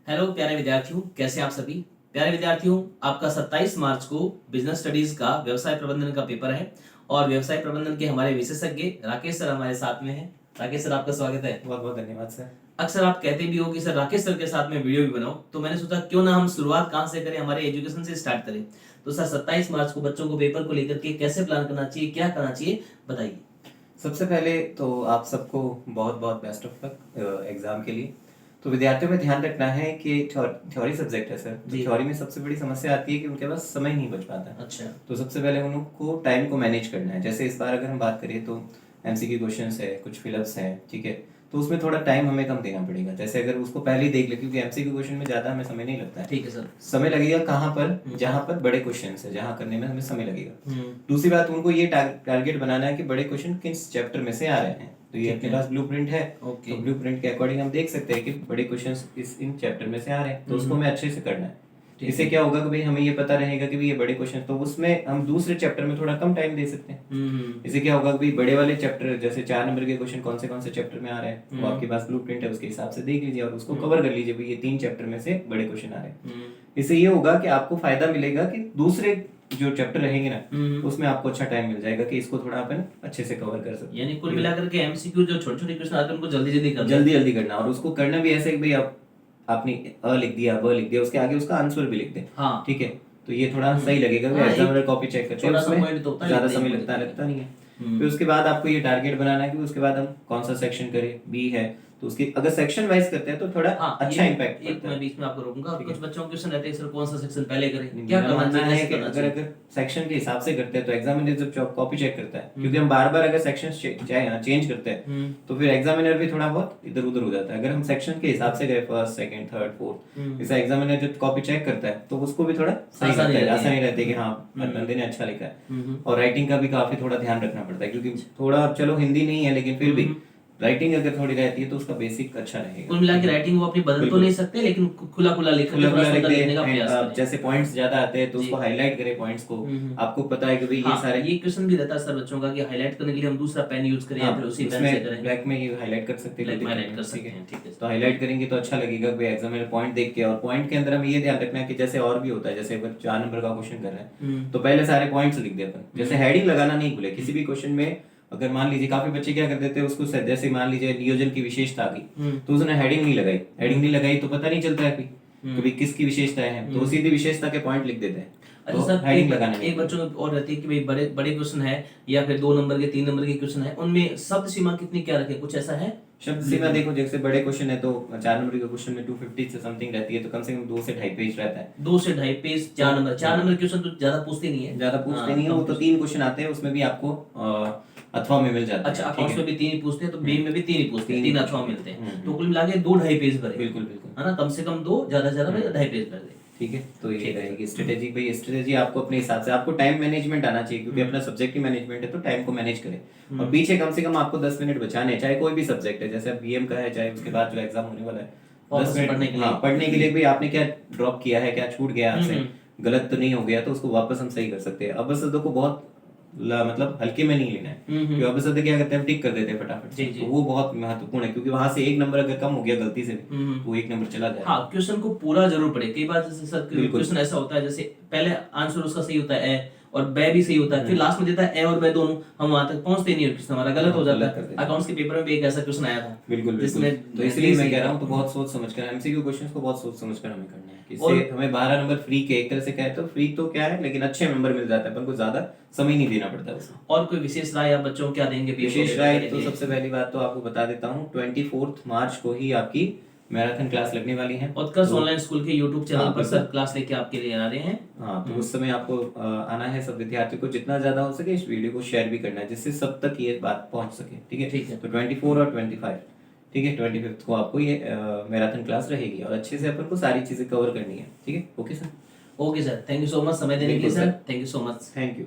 Hello प्यारे विद्यार्थियों, कैसे हैं आप सभी। प्यारे विद्यार्थियों, आपका 27 मार्च को बिजनेस स्टडीज का व्यवसाय प्रबंधन का पेपर है और व्यवसाय प्रबंधन के हमारे विशेषज्ञ राकेश सर हमारे साथ में हैं। राकेश सर, आपका स्वागत है। बहुत बहुत धन्यवाद सर। अक्सर आप कहते भी हो कि सर राकेश सर के साथ में वीडियो भी बनाओ, तो मैंने सोचा क्यों ना हम शुरुआत कहाँ से करें, हमारे एजुकेशन से स्टार्ट करें। तो सर 27 मार्च को बच्चों को पेपर को लेकर के कैसे प्लान करना चाहिए, क्या करना चाहिए, बताइए। सबसे पहले तो आप सबको बहुत बहुत बेस्ट ऑफ लक एग्जाम के लिए। तो विद्यार्थियों में ध्यान रखना है कि थ्योरी सब्जेक्ट है सर, तो थ्योरी में सबसे बड़ी समस्या आती है कि उनके पास समय नहीं बच पाता। अच्छा। तो सबसे पहले उनको टाइम को मैनेज करना है। जैसे इस बार अगर हम बात करें तो एमसीक्यू क्वेश्चंस है, कुछ फिलअप्स है, ठीक है, तो उसमें थोड़ा टाइम हमें कम देना पड़ेगा। जैसे अगर उसको पहले ही देख ले, क्योंकि एमसीक्यू क्वेश्चन में ज्यादा हमें समय नहीं लगता है। ठीक है सर। समय लगेगा कहाँ पर, जहाँ पर बड़े क्वेश्चन है, जहाँ करने में हमें समय लगेगा। दूसरी बात, उनको ये टारगेट बनाना है कि बड़े क्वेश्चन किस चैप्टर में से आ रहे हैं। तो ये अपने पास ब्लूप्रिंट है, तो ब्लूप्रिंट के अकॉर्डिंग हम देख सकते हैं कि बड़े क्वेश्चंस इन चैप्टर में से आ रहे हैं, तो उसको हमें अच्छे से करना है। इससे क्या होगा कि भाई हमें ये पता रहेगा कि भाई ये बड़े क्वेश्चन, तो उसमें हम दूसरे चैप्टर में थोड़ा कम टाइम दे सकते हैं। इससे क्या होगा कि भाई बड़े वाले चैप्टर, जैसे 4 नंबर के क्वेश्चन कौन से चैप्टर में आ रहे हैं, वो आपके पास ब्लूप्रिंट है, उसके हिसाब से देख लीजिए और उसको कवर कर लीजिए, भाई ये 3 चैप्टर में से बड़े क्वेश्चन आ रहे हैं। इससे ये होगा कि आपको फायदा मिलेगा कि दूसरे जो चैप्टर रहेंगे ना, उसमें आपको अच्छा टाइम मिल जाएगा कि इसको थोड़ा अपन अच्छे से कवर कर सकते हैं। यानी कुल मिलाकर के एमसीक्यू जो छोटे छोटे क्वेश्चन आते हैं उनको जल्दी जल्दी करना, और उसको करना भी ऐसे कि भाई आप आपने अ लिख दिया, ब लिख दिया, उसके आगे उसका आंसर भी लिख दे। हाँ। ठीक है, तो ये थोड़ा सही लगेगा। एग्जामिनर कॉपी चेक करते हैं, उसमें ज्यादा समय लगता नहीं है। फिर उसके बाद आपको ये टारगेट बनाना है कि उसके बाद हम कौन सा सेक्शन करें। बी है तो उसकी अगर सेक्शन वाइज करते हैं तो थोड़ा अच्छा इम्पैक्ट पड़ता है। मैं बीच में आपको रोकूंगा। कुछ बच्चों के क्वेश्चन रहते हैं सर कौन सा सेक्शन पहले करें, क्या करना है कि अगर सेक्शन के हिसाब से करते हैं तो एग्जामिनर जब कॉपी चेक करता है, क्योंकि हम बार बार अगर सेक्शन चेंज करते हैं तो फिर एग्जामिनर भी थोड़ा बहुत इधर उधर हो जाता है। अगर हम सेक्शन के हिसाब से गए, फर्स्ट सेकंड थर्ड फोर्थ, इसे एग्जामिनर जब कॉपी चेक करता है तो उसको भी थोड़ा सही लगता है, आसानी रहती है कि हाँ बंदे ने अच्छा लिखा है। और राइटिंग का भी काफी थोड़ा ध्यान रखना पड़ता है, क्योंकि थोड़ा चलो हिंदी नहीं है लेकिन फिर भी राइटिंग अगर थोड़ी रहती है तो उसका बेसिक अच्छा रहेगा। कुल मिला के राइटिंग वो अपनी बदल तो नहीं सकते, लेकिन खुला खुला लिखने का प्रयास करें। जैसे पॉइंट्स ज्यादा आते हैं तो उसको हाईलाइट करें पॉइंट्स को। आपको पता है कि भाई ये सारे ये क्वेश्चन भी रहता है सर बच्चों का कि हाईलाइट करने के लिए हम दूसरा पेन यूज करें या फिर उसी पेन से करें। ब्लैक में ये हाईलाइट कर सकते हैं, हाईलाइट कर सकते हैं। ठीक है, तो हाईलाइट करेंगे तो अच्छा लगेगा कि एग्जामिनर पॉइंट देख के। और पॉइंट के अंदर हमें ये ध्यान रखना है कि जैसे और भी होता है, जैसे अगर 4 नंबर का क्वेश्चन कर रहे हैं तो पहले सारे पॉइंट्स लिख दे अपन। जैसे हेडिंग लगाना नहीं भूले किसी भी क्वेश्चन में। अगर मान लीजिए काफी बच्चे क्या कर देते हैं, उसको जैसे मान लीजिए नियोजन की विशेषता आ गई तो उसने हेडिंग नहीं लगाई तो पता नहीं चलता है कि किसकी विशेषताएं हैं, तो सीधी विशेषता के पॉइंट लिख देते हैं। अच्छा सर, हेडिंग लगाना एक बच्चों में और रहती है कि भाई बड़े बड़े क्वेश्चन है या फिर 2 नंबर के 3 नंबर के क्वेश्चन है, उनमें शब्द सीमा कितनी क्या रखे, कुछ ऐसा है? शब्द सीमा देखो, जैसे बड़े क्वेश्चन है तो 4 नंबर के क्वेश्चन में 250 से समथिंग रहती है, तो कम से कम 2 से 2.5 पेज रहता है। 2 से 2.5 पेज 4 नंबर क्वेश्चन तो ज्यादा पूछते नहीं है, वो तो 3 क्वेश्चन आते हैं, उसमें भी आपको अथवा में मिल जाता है। अच्छा, अकाउंट्स में भी 3 ही पूछते हैं, तो बी में भी 3 ही पूछते हैं, 3 अथवा मिलते हैं, तो कुल मिला के 2-2.5 पेज भरे। बिल्कुल है ना, कम से कम 2, ज्यादा से ज्यादा 2.5 पेज भर दे। ठीक है, तो ये रहेगी स्ट्रेटेजी। भाई स्ट्रेटेजी आपको अपने हिसाब से, आपको टाइम मैनेजमेंट आना चाहिए, क्योंकि अपना सब्जेक्ट की मैनेजमेंट है तो टाइम को मैनेज करें। और पीछे कम से कम आपको 10 मिनट बचाने, चाहे कोई भी सब्जेक्ट है, जैसे बीएम का है, चाहे उसके बाद जो एग्जाम होने वाला है, 10 मिनट पढ़ने के लिए भाई आपने क्या ड्रॉप किया है, क्या छूट गया आपसे, गलत तो नहीं हो गया, तो उसको वापस हम सही कर सकते हैं। अब बस को बहुत मतलब हल्के में नहीं लेना है, क्योंकि अब सर क्या करते हैं, टिक कर देते हैं फटाफट, तो वो बहुत महत्वपूर्ण है, क्योंकि वहां से 1 नंबर अगर कम हो गया गलती से भी तो 1 नंबर चला जाएगा। हाँ, क्वेश्चन को पूरा जरूर पढ़े। कई बार जैसे सर क्वेश्चन ऐसा होता है, जैसे पहले आंसर उसका सही होता है ए और ब भी सही होता है, फिर लास्ट में देता है ए और ब दोनों, हम वहां तक पहुंचते नहीं, क्वेश्चन हमारा गलत हो जाता है। अकाउंट्स के पेपर में भी एक ऐसा क्वेश्चन आया था। बिल्कुल, तो इसलिए मैं कह रहा हूँ तो बहुत सोच समझ कर एमसीक्यू क्वेश्चंस को बहुत सोच समझ कर हमें करना है। इससे हमें 12 नंबर फ्री के, एक तरह से कहे तो फ्री तो क्या है, लेकिन अच्छे नंबर मिल जाता है, अपन को ज्यादा समय नहीं देना पड़ता उसमें। और कोई विशेष राय आप बच्चों क्या देंगे? विशेष राय तो सबसे पहली बात तो आपको बता देता हूँ, 24 मार्च को ही आपकी मैराथन क्लास लगने वाली है। उत्कर्ष ऑनलाइन स्कूल के यूट्यूब चैनल पर सर क्लास लेके आपके लिए आ रहे हैं। हाँ, तो उस समय आपको आना है। सब विद्यार्थियों को जितना ज्यादा हो सके इस वीडियो को शेयर भी करना है, जिससे सब तक ये बात पहुंच सके। ठीक है, तो 24 और 25, ठीक है, 25 को आपको ये मैराथन क्लास रहेगी और अच्छे से अपन को सारी चीजें कवर करनी है। ठीक है, okay sir. Okay sir, thank you so much समय देने के लिए sir, thank you so much. Thank you.